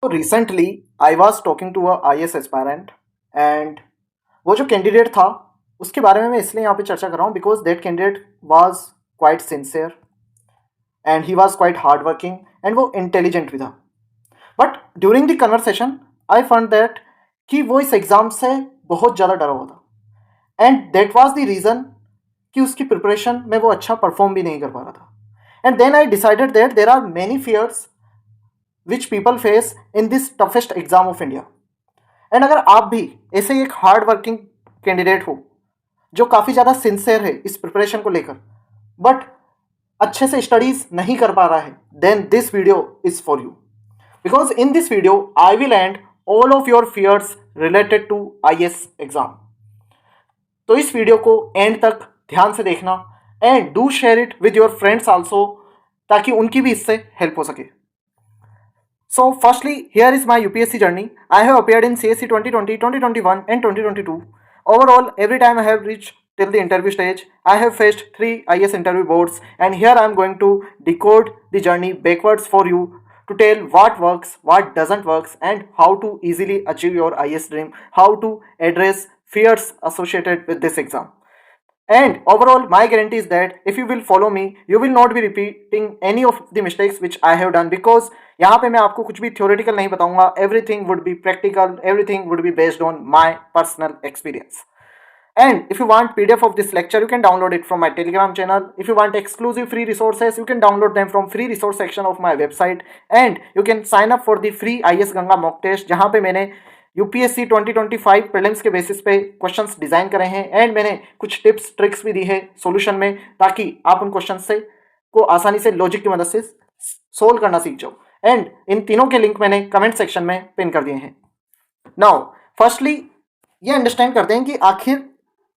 So recently I was talking to a IAS aspirant and वो जो candidate था उसके बारे में मैं इसलिए यहाँ पे चर्चा कर रहा हूँ because that candidate was quite sincere and he was quite hard working and वो इंटेलिजेंट भी था. But during the conversation I fund that कि वो इस एग्ज़ाम से बहुत ज़्यादा डरा हुआ था and that was the reason कि उसकी प्रिपरेशन में वो अच्छा परफॉर्म भी नहीं कर पा रहा था. And then I decided that there are many fears which people face in this toughest exam of India. And अगर आप भी ऐसे ही एक हार्ड वर्किंग कैंडिडेट हो जो काफ़ी ज़्यादा सिंसियर है इस प्रिपरेशन को लेकर बट अच्छे से स्टडीज नहीं कर पा रहा है, then this video is for you because in this video I will end all of your fears related to IAS exam. तो इस वीडियो को एंड तक ध्यान से देखना and do share it with your friends also ताकि उनकी भी इससे हेल्प हो सके. So firstly, here is my UPSC journey. I have appeared in CSC 2020, 2021 and 2022. Overall, every time I have reached till the interview stage, I have faced 3 IAS interview boards and here I am going to decode the journey backwards for you to tell what works, what doesn't works and how to easily achieve your IAS dream, how to address fears associated with this exam. And overall, my guarantee is that if you will follow me, you will not be repeating any of the mistakes which I have done because यहाँ पे मैं आपको कुछ भी theoretical नहीं बताऊंगा. Everything would be practical, everything would be based on my personal experience. And if you want PDF of this lecture, you can download it from my Telegram channel. If you want exclusive free resources, you can download them from free resource section of my website. And you can sign up for the free IAS Ganga mock test जहाँ पे मैंने UPSC 2025 prelims के basis पे questions design करे हैं and मैंने कुछ tips tricks भी दी है सॉल्यूशन में ताकि आप उन क्वेश्चन से को आसानी से लॉजिक की मदद से सोल्व करना सीख जाओ. एंड इन तीनों के लिंक मैंने कमेंट सेक्शन में पिन कर दिए हैं. नाउ फर्स्टली ये अंडरस्टैंड करते हैं कि आखिर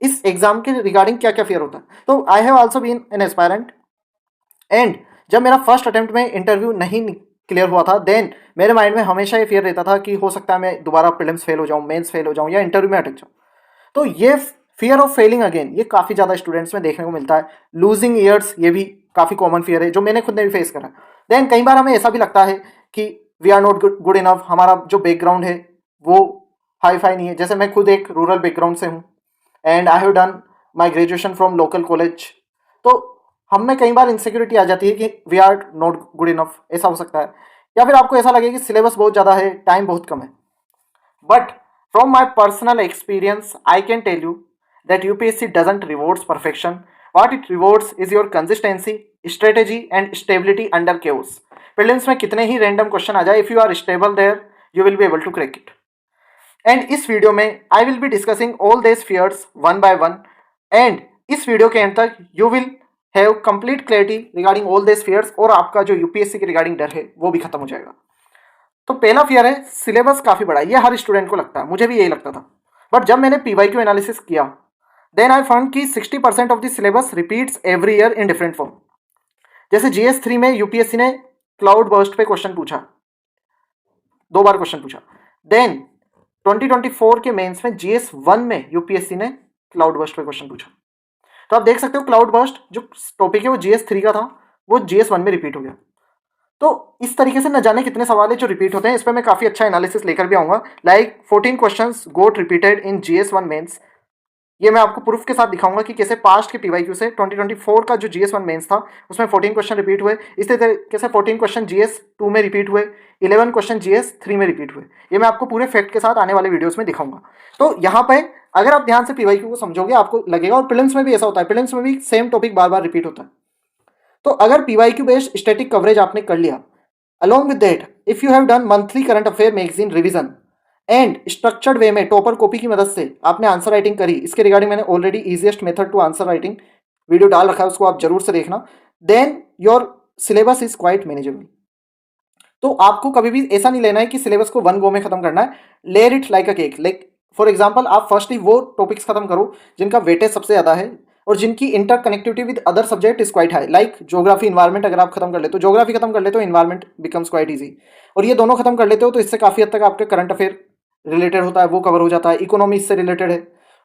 इस एग्जाम के रिगार्डिंग क्या क्या फियर होता है. तो I have also been an aspirant and जब मेरा फर्स्ट अटेम्प्ट में इंटरव्यू नहीं क्लियर हुआ था देन मेरे माइंड में हमेशा ये फियर रहता था कि हो सकता है मैं दोबारा प्रीलिम्स फेल हो जाऊँ, मेंस फेल हो जाऊँ या इंटरव्यू में अटक जाऊँ. तो ये फियर ऑफ फेलिंग अगेन ये काफ़ी ज़्यादा स्टूडेंट्स में देखने को मिलता है. लूजिंग ईयर्स ये भी काफ़ी कॉमन फियर है जो मैंने खुद ने भी फेस करा. देन कई बार हमें ऐसा भी लगता है कि we are not good enough, हमारा जो बैकग्राउंड है वो हाई फाई नहीं है. जैसे मैं खुद एक रूरल बैकग्राउंड से हूँ and I have done my graduation from local college. तो हम में कई बार इनसिक्योरिटी आ जाती है कि we are not good enough, ऐसा हो सकता है. या फिर आपको ऐसा लगे कि सिलेबस बहुत ज़्यादा है, टाइम बहुत कम है. But from my personal experience I can tell you that UPSC doesn't rewards perfection. What it rewards is your consistency, strategy and stability under chaos. Prelims में कितने ही रैंडम क्वेश्चन आ जाए, if you are stable there you will be able to crack it. And इस वीडियो में I will be discussing all this fears one by one and इस वीडियो के एंड तक you will have complete clarity regarding all this fears और आपका जो UPSC के रिगार्डिंग डर है वो भी खत्म हो जाएगा. तो पहला फियर है सिलेबस काफ़ी बड़ा है. ये हर स्टूडेंट को लगता है, मुझे भी यही लगता था. बट जब मैंने PYQ एनालिसिस किया देन आई फाउंड कि 60% of the syllabus repeats every year in different form. जैसे GS3 में UPSC ने क्लाउड बर्स्ट पे क्वेश्चन पूछा, 2 बार क्वेश्चन पूछा. देन 2024 के मेंस में GS1 में UPSC ने क्लाउड बर्स्ट पे क्वेश्चन पूछा. तो आप देख सकते हो क्लाउड बर्स्ट जो टॉपिक है वो GS3 का था वो GS1 में रिपीट हो गया. तो इस तरीके से न जाने कितने सवाल है जो रिपीट होते हैं. इस पर मैं काफ़ी अच्छा एनालिसिस लेकर भी आऊँगा. Like 14 questions got repeated in GS1 mains. ये मैं आपको प्रूफ के साथ दिखाऊंगा कि कैसे पास्ट के PYQ से 2024 का जो GS1 मेंस था उसमें 14 क्वेश्चन रिपीट हुए. इसी तरीके से 14 क्वेश्चन GS2 में रिपीट हुए, 11 क्वेश्चन GS3 में रिपीट हुए. ये मैं आपको पूरे फैक्ट के साथ आने वाले वीडियोस में दिखाऊंगा. तो यहाँ पे अगर आप ध्यान से PYQ को समझोगे आपको लगेगा, और प्रीलिम्स में भी ऐसा होता है, प्रीलिम्स में भी सेम टॉपिक बार बार रिपीट होता है. तो अगर PYQ बेस्ड स्टैटिक कवरेज आपने कर लिया, along with that if you have done monthly current affair magazine revision and structured way में टॉपर कॉपी की मदद से आपने आंसर राइटिंग करी, इसके रिगार्डिंग मैंने already easiest method to answer writing video डाल रखा है, उसको आप जरूर से देखना. Then your syllabus is quite manageable. तो आपको कभी भी ऐसा नहीं लेना है कि सिलेबस को वन गो में खत्म करना है. Layer it like a cake. Like for example आप फर्स्टली वो टॉपिक्स खत्म करो जिनका वेटेज सबसे ज़्यादा है और जिनकी inter connectivity with other subject is quite high. Like geography, environment अगर आप खत्म कर लेते हो, ज्योग्राफी खत्म कर लेते हो, इन्वायरमेंट बिकम्स क्वाइट ईजी. और ये दोनों खत्म कर लेते हो तो इससे काफ़ी हद तक आपके करंट अफेयर रिलेटेड होता है वो कवर हो जाता है. इकोनॉमी इससे रिलेटेड है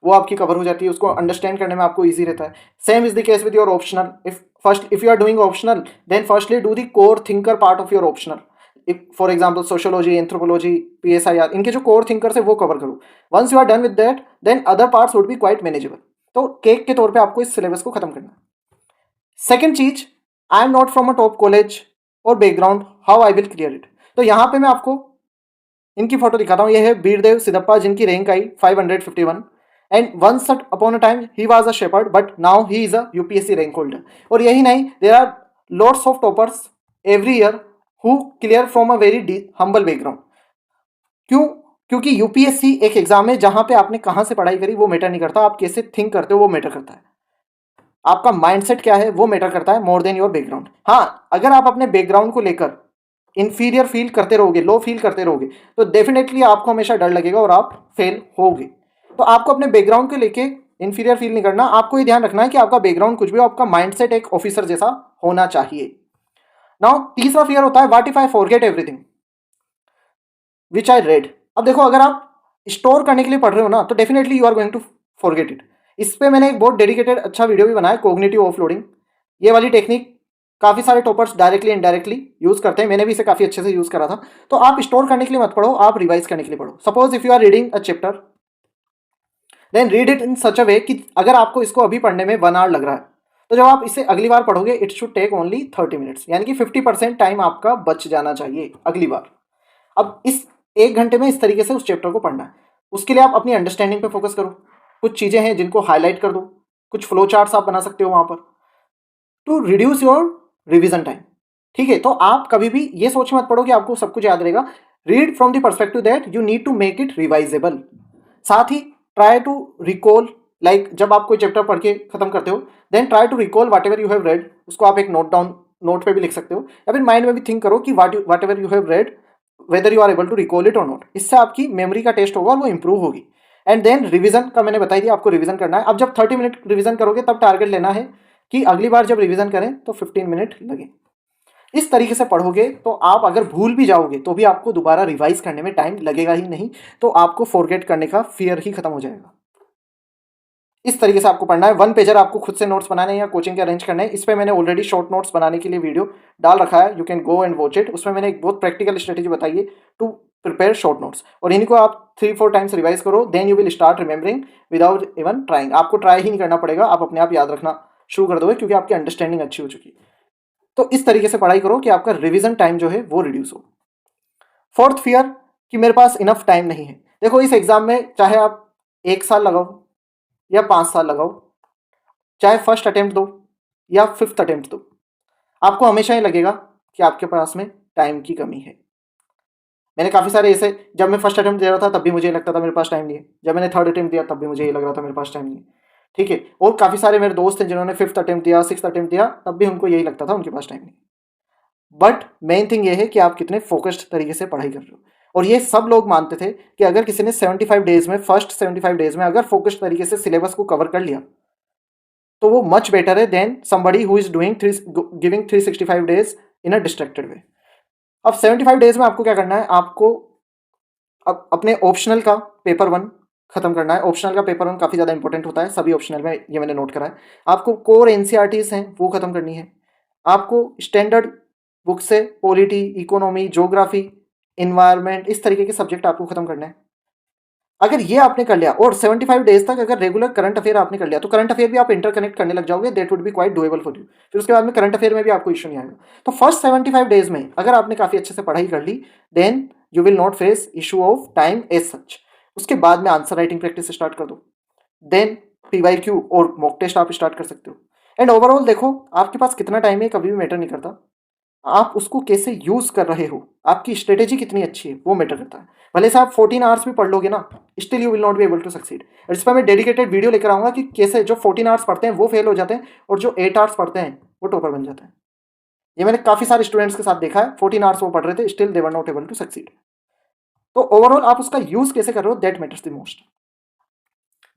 वो आपकी कवर हो जाती है, उसको अंडरस्टैंड करने में आपको ईजी रहता है. Same is the case with your optional. If you are doing optional then firstly do the core thinker part of your optional. For example sociology, anthropology, PSIR, इनके जो कोर थिंकर्स है वो cover करो. Once you are done with that then other parts would be quite manageable. तो cake के तौर पे आपको इस सिलेबस को खत्म करना है. सेकेंड चीज, I am not from a top college और background, how I will clear it. तो यहाँ पे मैं आपको इनकी फोटो दिखाता हूँ. ये है बीरदेव सिद्धप्पा जिनकी रैंक आई 551 and once upon a time he was a shepherd but now he is a UPSC rank holder. और यही नहीं, there are lots of toppers every year who clear from a very humble background. क्यों? क्योंकि UPSC एक exam है जहां पे आपने कहां से पढ़ाई करी वो मैटर नहीं करता, आप कैसे थिंक करते हो वो मैटर करता है. आपका माइंडसेट क्या है वो मैटर करता है मोर देन योर बैकग्राउंड. हाँ, अगर आप अपने बैकग्राउंड को लेकर इंफीरियर फील करते रहोगे, लो फील करते रहोगे, तो डेफिनेटली आपको हमेशा डर लगेगा और आप फेल होगे. तो आपको अपने बैकग्राउंड को लेके इंफीरियर फील नहीं करना. आपको ये ध्यान रखना है कि आपका बैकग्राउंड कुछ भी हो, आपका माइंडसेट एक ऑफिसर जैसा होना चाहिए. नाउ तीसरा फियर होता है what if I forget everything which I read. अब देखो, अगर आप स्टोर करने के लिए पढ़ रहे हो ना तो definitely you are going to forget it. इस पे मैंने एक बहुत डेडिकेटेड अच्छा वीडियो भी बनाया, कोग्निटिव ऑफलोडिंग. ये वाली टेक्निक काफ़ी सारे टॉपर्स डायरेक्टली इनडायरेक्टली यूज़ करते हैं. मैंने भी इसे काफ़ी अच्छे से यूज़ करा था. तो आप स्टोर करने के लिए मत पढ़ो, आप रिवाइज करने के लिए पढ़ो. Suppose if you are reading a chapter then read it in such a way कि अगर आपको इसको अभी पढ़ने में 1 आवर लग रहा है तो जब आप इसे अगली बार पढ़ोगे it should take only 30 minutes, यानी कि 50% टाइम आपका बच जाना चाहिए अगली बार. अब इस 1 घंटे में इस तरीके से उस चैप्टर को पढ़ना है. उसके लिए आप अपनी अंडरस्टैंडिंग पे फोकस करो. कुछ चीज़ें हैं जिनको हाईलाइट कर दो, कुछ फ्लो चार्ट्स आप बना सकते हो वहाँ पर to reduce your revision time. ठीक है, तो आप कभी भी ये सोच मत पड़ो कि आपको सब कुछ याद रहेगा. Read from the perspective that you need to make it revisable. साथ ही ट्राई टू रिकॉल, लाइक जब आप कोई चैप्टर पढ़ के खत्म करते हो then try to recall whatever you have read. उसको आप एक नोट पे भी लिख सकते हो या फिर माइंड में भी थिंक करो कि whatever you have read whether you are able to recall it और नॉट. इससे आपकी मेमोरी का टेस्ट होगा और वो इंप्रूव होगी. एंड देन रिवीजन का मैंने बताई दिया, आपको रिवीजन करना है. अब जब 30 मिनट रिवीजन करोगे तब टारगेट लेना है कि अगली बार जब रिवीजन करें तो 15 मिनट लगे. इस तरीके से पढ़ोगे तो आप अगर भूल भी जाओगे तो भी आपको दोबारा रिवाइज करने में टाइम लगेगा ही नहीं. तो आपको फॉरगेट करने का फियर ही खत्म हो जाएगा. इस तरीके से आपको पढ़ना है. 1 पेजर आपको खुद से नोट्स बनाने हैं या कोचिंग के अरेंज करने हैं. इस पर मैंने ऑलरेडी शॉर्ट नोट्स बनाने के लिए वीडियो डाल रखा है, you can go and watch it. उसमें मैंने एक बहुत प्रैक्टिकल स्ट्रेटेजी बताई है टू प्रिपेयर शॉर्ट नोट्स. और इनको आप 3-4 टाइम्स रिवाइज करो then you will start remembering without even trying. आपको ट्राई ही नहीं करना पड़ेगा, आप अपने आप याद रखना शुरू कर दोगे क्योंकि आपकी अंडरस्टैंडिंग अच्छी हो चुकी है. तो इस तरीके से पढ़ाई करो कि आपका रिवीजन टाइम जो है वो रिड्यूस हो. फोर्थ फियर कि मेरे पास इनफ टाइम नहीं है. देखो, इस एग्जाम में चाहे आप 1 साल लगाओ या 5 साल लगाओ, चाहे फर्स्ट अटेम्प्ट दो या फिफ्थ अटेम्प्ट दो, आपको हमेशा ही लगेगा कि आपके पास में टाइम की कमी है. मैंने काफ़ी सारे ऐसे, जब मैं फर्स्ट अटेम्प्ट दे रहा था तब भी मुझे ये लगता था मेरे पास टाइम नहीं है. जब मैंने थर्ड अटेम्प्ट दिया तब भी मुझे ये लग रहा था मेरे पास टाइम नहीं है. ठीक है, और काफ़ी सारे मेरे दोस्त हैं जिन्होंने फिफ्थ अटेम्प्ट दिया, सिक्स्थ अटेम्प्ट दिया, तब भी उनको यही लगता था उनके पास टाइम नहीं. बट मेन थिंग ये है कि आप कितने फोकस्ड तरीके से पढ़ाई कर रहे हो. और ये सब लोग मानते थे कि अगर किसी ने 75 डेज में, फर्स्ट 75 डेज में अगर फोकस्ड तरीके से सिलेबस को कवर कर लिया तो वो मच बेटर है then somebody who is doing giving 365 days in a distracted way. अब 75 डेज में आपको क्या करना है, आपको अब अपने ऑप्शनल का पेपर 1 खत्म करना है. ऑप्शनल का पेपर 1 काफ़ी ज़्यादा इंपॉर्टेंट होता है सभी ऑप्शनल में, ये मैंने नोट करा है. आपको कोर NCERTs हैं वो खत्म करनी है. आपको स्टैंडर्ड बुक से पॉलिटी, इकोनॉमी, ज्योग्राफी, इन्वायरमेंट, इस तरीके के सब्जेक्ट आपको खत्म करना है. अगर ये आपने कर लिया और 75 डेज तक अगर रेगुलर करंट अफेयर आपने कर लिया तो करंट अफेयर भी आप इंटरकनेक्ट करने लग जाओगे. That would be quite doable for you. फिर उसके बाद में करंट अफेयर में भी आपको इशू नहीं आएगा. तो फर्स्ट 75 डेज में अगर आपने काफ़ी अच्छे से पढ़ाई कर ली then you will not face issue of time as such. उसके बाद में आंसर राइटिंग प्रैक्टिस स्टार्ट कर दो. देन PYQ और मॉक टेस्ट आप स्टार्ट कर सकते हो. एंड ओवरऑल देखो, आपके पास कितना टाइम है कभी भी मैटर नहीं करता, आप उसको कैसे यूज कर रहे हो, आपकी स्ट्रेटेजी कितनी अच्छी है वो मैटर करता है. भले से आप 14 आवर्स भी पढ़ लोगे ना, still you will not be able to succeed. और इस पर मैं डेडिकेटेड वीडियो लेकर आऊंगा कि कैसे जो 14 आवर्स पढ़ते हैं वो फेल हो जाते हैं और जो 8 आवर्स पढ़ते हैं वो टॉपर बन जाते हैं. ये मैंने काफ़ी सारे स्टूडेंट्स के साथ देखा है, 14 आवर्स वो पढ़ रहे थे, still they were not able to succeed. तो ओवरऑल आप उसका यूज कैसे कर रहे हो that matters the most.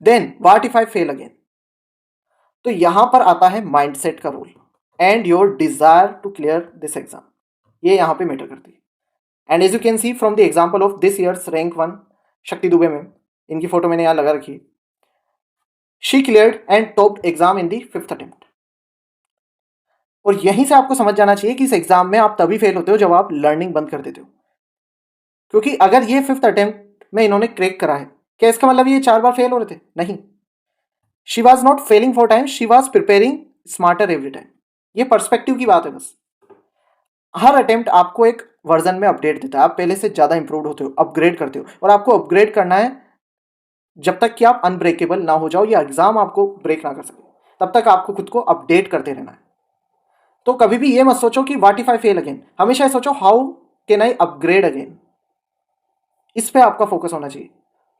Then what if I fail again. तो यहां पर आता है माइंडसेट का role and your desire to clear this exam. ये यहां पे मैटर करती है. And as you can see from the example of this year's rank 1 Shakti Dubey ma'am, इनकी फोटो मैंने यहाँ लगा रखी है. She cleared and topped exam in the fifth attempt. और यहीं से आपको समझ जाना चाहिए कि इस एग्जाम में आप तभी फेल होते हो जब आप लर्निंग बंद कर देते हो। क्योंकि अगर ये 5th अटेम्प्ट में इन्होंने क्रैक करा है, क्या इसका मतलब ये 4 बार फेल हो रहे थे? नहीं। She was not failing for time, she was preparing smarter every time. ये पर्सपेक्टिव की बात है बस। हर अटेम्प्ट आपको एक वर्जन में अपडेट देता है, आप पहले से ज़्यादा इंप्रूव होते हो, अपग्रेड करते हो, और आपको अपग्रेड करना है जब तक कि आप अनब्रेकेबल ना हो जाओ या एग्जाम आपको ब्रेक ना कर सके, तब तक आपको खुद को अपडेट करते रहना है। तो कभी भी ये मत सोचो कि what if I fail again, हमेशा सोचो how can I upgrade again. इस पे आपका फोकस होना चाहिए,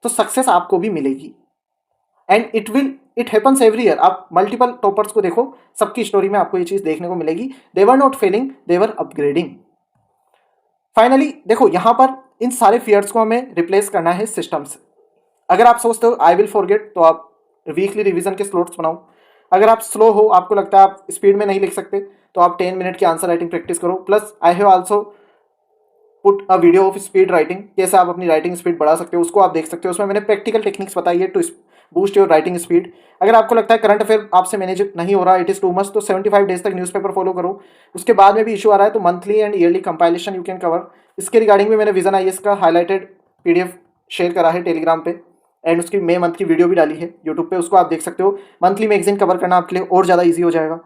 तो सक्सेस आपको भी मिलेगी। And it happens every year. आप मल्टीपल टॉपर्स को देखो, सबकी स्टोरी में आपको ये चीज देखने को मिलेगी, they were not failing, they were upgrading. Finally देखो, यहां पर इन सारे फियर्स को हमें रिप्लेस करना है सिस्टम से। अगर आप सोचते हो आई विल फॉरगेट, तो आप वीकली रिवीजन के स्लॉट्स बनाओ। अगर आप स्लो हो, आपको लगता है आप स्पीड में नहीं लिख सकते, तो आप 10 मिनट की आंसर राइटिंग प्रैक्टिस करो। Plus I have also put a video of speed writing, कैसे आप अपनी राइटिंग स्पीड बढ़ा सकते हो, उसको आप देख सकते हो। उसमें मैंने प्रैक्टिकल टेक्निक्स बताई है to boost your writing speed. अगर आपको लगता है करंट अफेयर आपसे मैनेज नहीं हो रहा, इट इज टू मच, तो 75 डेज तक न्यूज़पेपर फॉलो करो। उसके बाद में भी इशू आ रहा है तो monthly and yearly compilation you can cover. इसके रिगार्डिंग भी मैंने विजन आईएएस का हाईलाइटेड पीडीएफ शेयर करा है टेलीग्राम पे, एंड उसकी मई मंथ की वीडियो भी डाली है यूट्यूब पे, उसको आप देख सकते हो। मंथली मैगजीन कवर करना आपके लिए और ज़्यादा ईजी हो जाएगा।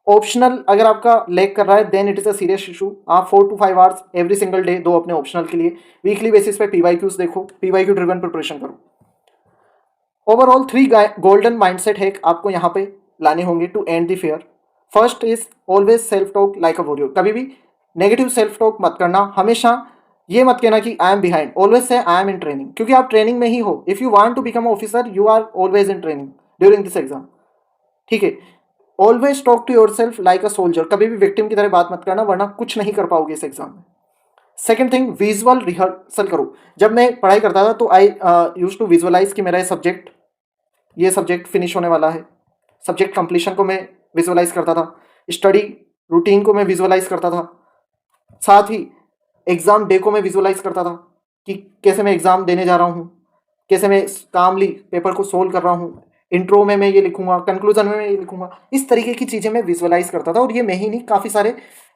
ऑप्शनल अगर आपका लैग कर रहा है then it is a serious issue. आप 4 to 5 hours every single day दो अपने ऑप्शनल के लिए। वीकली बेसिस पे पीवाईक्यूज देखो, पीवाईक्यू ड्रिवन प्रिपरेशन करो। ओवरऑल 3 गोल्डन माइंडसेट हैक आपको यहाँ पे लाने होंगे to end the fear. First is always self talk like a warrior. कभी भी नेगेटिव सेल्फ टॉक मत करना। हमेशा ये मत कहना कि I am behind, always say I am in training, क्योंकि आप ट्रेनिंग में ही हो। If you want to become officer you are always in training during this exam, ठीक है। Always talk to yourself like a soldier. कभी भी victim की तरह बात मत करना, वरना कुछ नहीं कर पाओगे इस एग्जाम में। सेकेंड थिंग, विजुअल रिहर्सल करो। जब मैं पढ़ाई करता था तो आई यूज टू विजुअलाइज कि मेरा ये सब्जेक्ट फिनिश होने वाला है। सब्जेक्ट कंप्लीशन को मैं विजुअलाइज करता था, स्टडी रूटीन को मैं विजुअलाइज करता था, साथ ही एग्जाम डे को मैं विजुअलाइज करता था कि कैसे मैं एग्जाम देने जा रहा हूँ, कैसे मैं कामली पेपर को सोल्व कर रहा हूँ। इंट्रो में मैं ये लिखूंगा, कंक्लूजन में मैं ये लिखूंगा। इस तरीके की चीज़ें मैं विजुअलाइज करता था, और ये मैं ही नहीं, काफ़ी सारे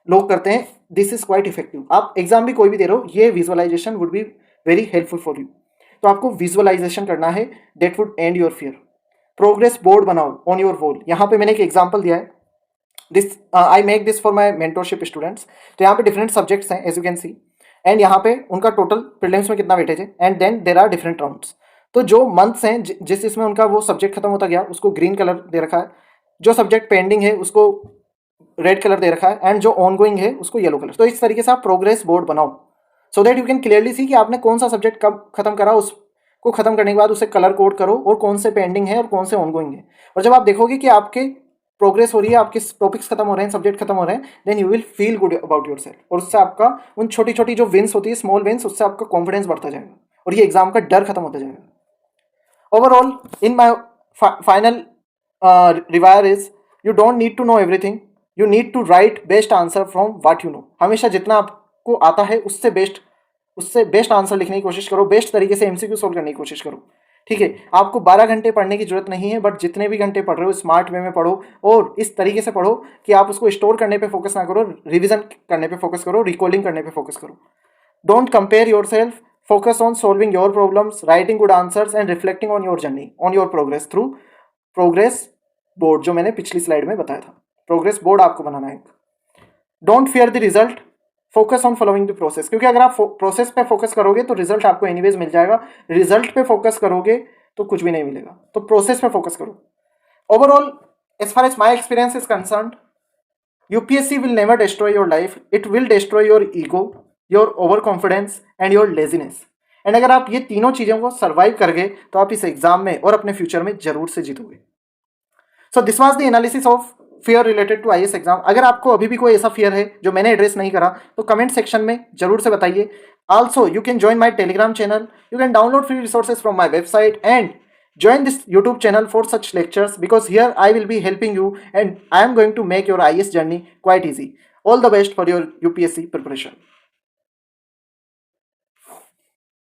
लोग करते हैं। This is quite effective. आप एग्जाम भी कोई भी दे रहे हो, ये visualization would be very helpful for you. तो आपको विजुअलाइजेशन करना है, that would end your fear. Progress board बनाओ ऑन योर वॉल। यहाँ पे मैंने एक एग्जाम्पल दिया है, this I make this for my mentorship students. तो यहाँ पे डिफरेंट सब्जेक्ट्स हैं as you can see, and यहाँ पे उनका टोटल प्रीलिम्स में कितना वेटेज है, and then there are different rounds. तो जो मंथ्स हैं जिस इसमें उनका वो सब्जेक्ट खत्म होता गया उसको ग्रीन कलर दे रखा है, जो सब्जेक्ट पेंडिंग है उसको रेड कलर दे रखा है, एंड जो ऑन गोइंग है उसको येलो कलर। तो इस तरीके से आप प्रोग्रेस बोर्ड बनाओ, so that you can clearly see कि आपने कौन सा सब्जेक्ट कब खत्म करा, उसको खत्म करने के बाद उसे कलर कोड करो, और कौन से पेंडिंग है और कौन से ऑन गोइंग है। और जब आप देखोगे कि आपके प्रोग्रेस हो रही है, आपके टॉपिक्स खत्म हो रहे हैं, सब्जेक्ट खत्म हो रहे हैं, then you will feel good about yourself. और उससे आपका उन छोटी छोटी जो विंस होती है, स्मॉल विंस, उससे आपका कॉन्फिडेंस बढ़ता जाएगा, और ये एग्जाम का डर खत्म होता जाएगा। Overall in my final review is, you don't need to know everything, you need to write best answer from what you know. हमेशा जितना आपको आता है उससे बेस्ट आंसर लिखने की कोशिश करो, बेस्ट तरीके से एमसीक्यू सोल्व करने की कोशिश करो, ठीक है। आपको 12 घंटे पढ़ने की जरूरत नहीं है, बट जितने भी घंटे पढ़ रहे हो स्मार्ट वे में पढ़ो, और इस तरीके से पढ़ो कि आप उसको स्टोर करने पे फोकस ना करो, रिवीजन करने पे फोकस करो, रिकॉलिंग करने पे फोकस करो। Don't compare your self, focus on solving your problems, writing good answers, and reflecting on your journey, on your progress through progress board, जो मैंने पिछली स्लाइड में बताया था। प्रोग्रेस बोर्ड आपको बनाना है। Don't fear the result, focus on following the process. क्योंकि अगर आप प्रोसेस पे फोकस करोगे तो रिजल्ट आपको एनीवेज मिल जाएगा, रिजल्ट पे फोकस करोगे तो कुछ भी नहीं मिलेगा। तो प्रोसेस पे फोकस करो। Overall as far as my experience is concern, UPSC will never destroy your life, it will destroy your ego, your over confidence and your laziness. And अगर आप ये तीनों चीज़ों को सर्वाइव कर गए तो आप इस एग्जाम में और अपने फ्यूचर में जरूर से जीतोगे। So this was the analysis of fear related to IAS exam. अगर आपको अभी भी कोई ऐसा फियर है जो मैंने एड्रेस नहीं करा तो कमेंट सेक्शन में जरूर से बताइए। Also you can join my Telegram channel, you can download free resources from my website and join this YouTube channel for such lectures, because here I will be helping you and I am going to make your IAS journey quite easy. All the best for your UPSC preparation.